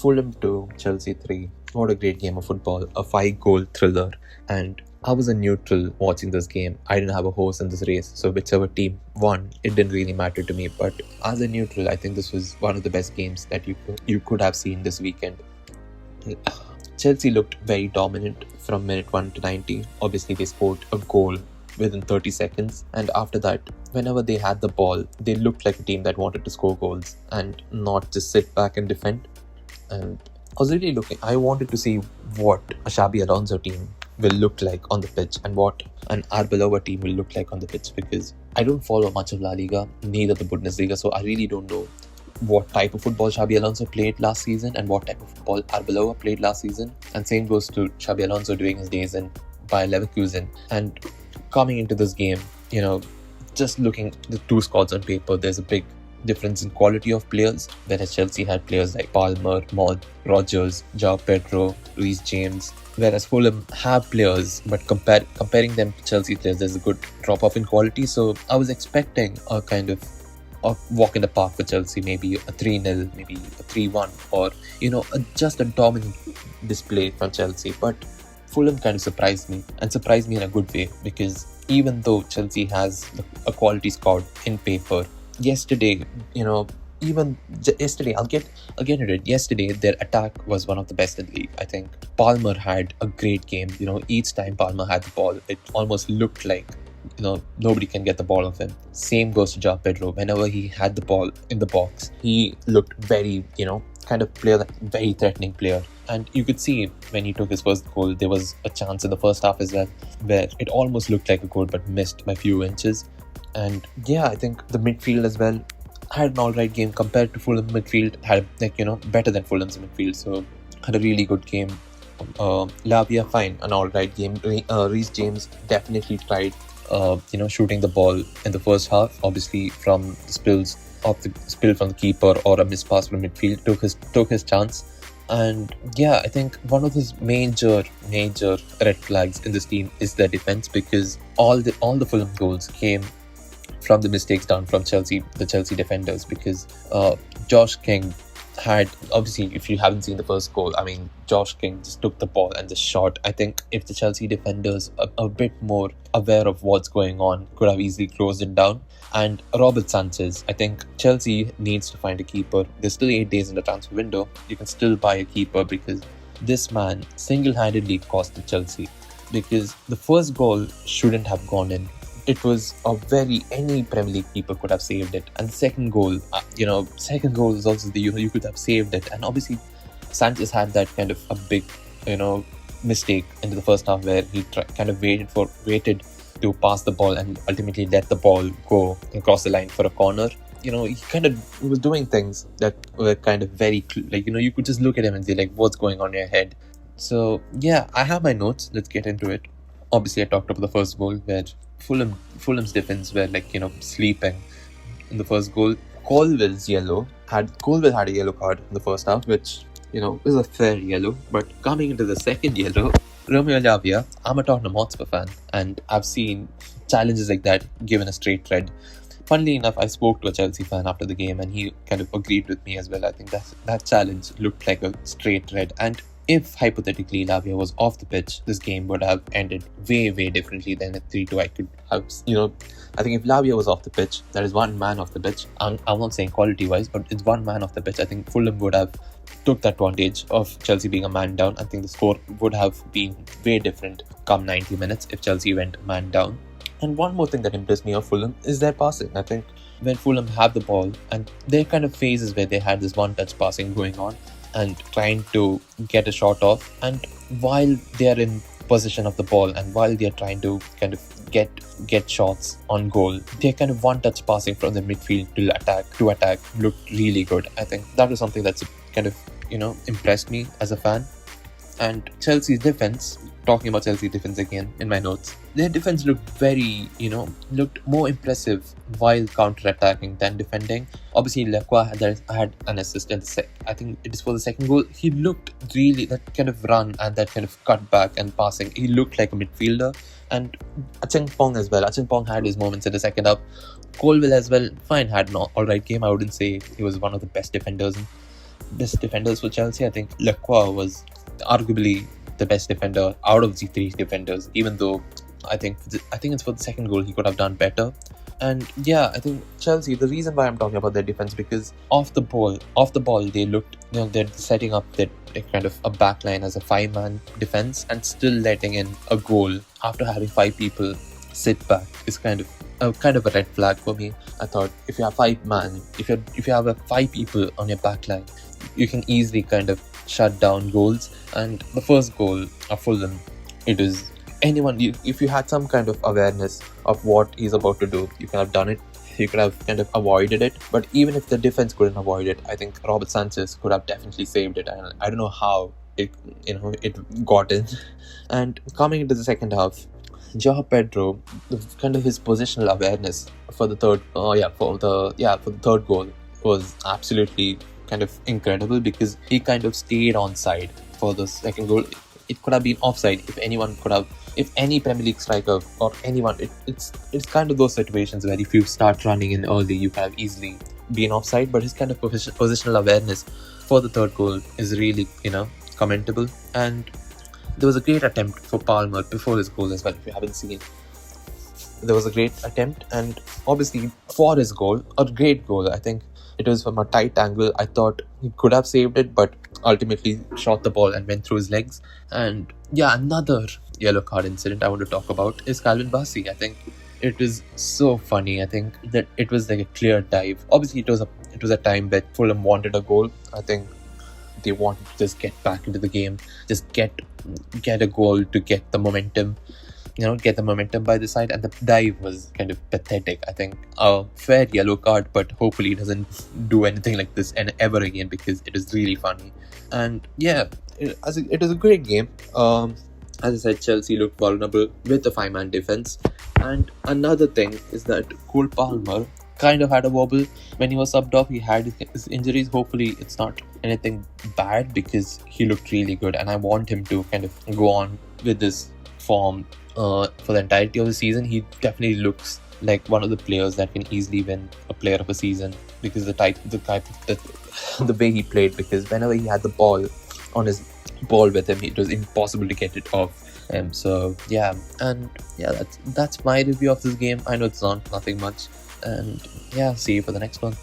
Fulham 2, Chelsea 3. What a great game of football. A 5-goal thriller. And I was a neutral watching this game. I didn't have a horse in this race. So whichever team won, it didn't really matter to me. But as a neutral, I think this was one of the best games that you could have seen this weekend. Chelsea looked very dominant from minute 1 to 90. Obviously, they scored a goal within 30 seconds. And after that, whenever they had the ball, they looked like a team that wanted to score goals and not just sit back and defend. And I wanted to see what a Xabi Alonso team will look like on the pitch and what an Arbeloa team will look like on the pitch, because I don't follow much of La Liga, neither the Bundesliga, so I really don't know what type of football Xabi Alonso played last season and what type of football Arbeloa played last season. And same goes to Xabi Alonso during his days in Bayer Leverkusen. And coming into this game, just looking at the two squads on paper, there's a big difference in quality of players. Whereas Chelsea had players like Palmer, Maud, Rogers, João Pedro, Reece James. Whereas Fulham have players, but comparing them to Chelsea players, there's a good drop-off in quality. So I was expecting a kind of a walk in the park for Chelsea, maybe a 3-0, maybe a 3-1, or just a dominant display from Chelsea. But Fulham kind of surprised me in a good way, because even though Chelsea has a quality squad in paper, yesterday, I'll get into it. Yesterday, their attack was one of the best in the league. I think Palmer had a great game. Each time Palmer had the ball, it almost looked like nobody can get the ball off him. Same goes to João Pedro. Whenever he had the ball in the box, he looked very, very threatening player. And you could see when he took his first goal, there was a chance in the first half as well, where it almost looked like a goal but missed by a few inches. And I think the midfield as well had an alright game compared to Fulham midfield, had better than Fulham's midfield, so had a really good game. Lavia, fine, an alright game. Reece James definitely tried shooting the ball in the first half, obviously from the spill from the keeper or a missed pass from midfield, took his chance. And I think one of his major red flags in this team is their defense, because all the Fulham goals came from the mistakes done from the Chelsea defenders, because Josh King had, obviously, if you haven't seen the first goal, Josh King just took the ball and just shot. I think if the Chelsea defenders are a bit more aware of what's going on, could have easily closed it down. And Robert Sanchez, I think Chelsea needs to find a keeper. There's still 8 days in the transfer window. You can still buy a keeper, because this man single-handedly costed Chelsea, because the first goal shouldn't have gone in. It was any Premier League keeper could have saved it. And the second goal, is also you could have saved it. And obviously, Sanchez had that kind of a big, mistake into the first half, where he waited to pass the ball and ultimately let the ball go and cross the line for a corner. He was doing things that were kind of very, you could just look at him and say, what's going on in your head? So, I have my notes. Let's get into it. Obviously, I talked about the first goal, where Fulham's defense were sleeping in the first goal. Colwill had a yellow card in the first half, which is a fair yellow. But coming into the second yellow, Romeo Lavia, I'm a Tottenham Hotspur fan, and I've seen challenges like that given a straight red. Funnily enough, I spoke to a Chelsea fan after the game, and he kind of agreed with me as well. I think that challenge looked like a straight red, and if hypothetically Lavia was off the pitch, this game would have ended way, way differently than a 3-2. I think if Lavia was off the pitch, there is one man off the pitch. I'm not saying quality-wise, but it's one man off the pitch. I think Fulham would have took that advantage of Chelsea being a man down. I think the score would have been way different come 90 minutes if Chelsea went man down. And one more thing that impressed me of Fulham is their passing. I think when Fulham had the ball, and there are kind of phases where they had this one-touch passing going on and trying to get a shot off, and while they are in possession of the ball and while they are trying to kind of get shots on goal, they're kind of one-touch passing from the midfield to attack looked really good. I think that was something that's kind of impressed me as a fan. And Chelsea's defense, talking about Chelsea defense again in my notes, their defense looked looked more impressive while counter-attacking than defending. Obviously, Lecqua had an assist in I think it is for the second goal. He looked really, that kind of run and that kind of cut back and passing, he looked like a midfielder. And Acheampong as well. Acheampong had his moments in the second half. Colwill as well, fine, had an alright game. I wouldn't say he was one of the best defenders. best defenders for Chelsea. I think Lacroix was arguably the best defender out of the three defenders, even though I think it's for the second goal he could have done better. And yeah, I think Chelsea, the reason why I'm talking about their defense, because off the ball, they looked, they're setting up that kind of a backline as a 5-man defense and still letting in a goal after having 5 people sit back is kind of a red flag for me. I thought if you have 5-man, if you have 5 people on your backline, you can easily kind of shut down goals. And the first goal of Fulham, it is anyone, if you had some kind of awareness of what he's about to do, you could have done it. You could have kind of avoided it. But even if the defense couldn't avoid it, I think Robert Sanchez could have definitely saved it. And I don't know how it got in. And coming into the second half, Joao Pedro, kind of his positional awareness for the third goal was absolutely kind of incredible, because he kind of stayed on side for the second goal. It could have been offside if any Premier League striker or anyone. It's kind of those situations where if you start running in early, you can have easily been offside. But his kind of positional awareness for the third goal is really commendable. And there was a great attempt for Palmer before his goal as well. If you haven't seen, there was a great attempt, and obviously for his goal, a great goal. I think it was from a tight angle. I thought he could have saved it, but ultimately shot the ball and went through his legs. And yeah, another yellow card incident I want to talk about is Calvin Bassey. I think it is so funny. I think that it was like a clear dive. Obviously, it was a time that Fulham wanted a goal. I think they wanted to just get back into the game, just get a goal to get the momentum. Get the momentum by the side, and the dive was kind of pathetic. I think a fair yellow card, but hopefully it doesn't do anything like this and ever again, because it is really funny. And yeah, it is a great game. As I said, Chelsea looked vulnerable with the 5-man defense. And another thing is that Cole Palmer kind of had a wobble when he was subbed off. He had his injuries. Hopefully it's not anything bad, because he looked really good, and I want him to kind of go on with this form for the entirety of the season. He definitely looks like one of the players that can easily win a player of a season, because the way he played, because whenever he had the ball with him, it was impossible to get it off. So yeah, and yeah, that's my review of this game. I know it's nothing much, and yeah, see you for the next one.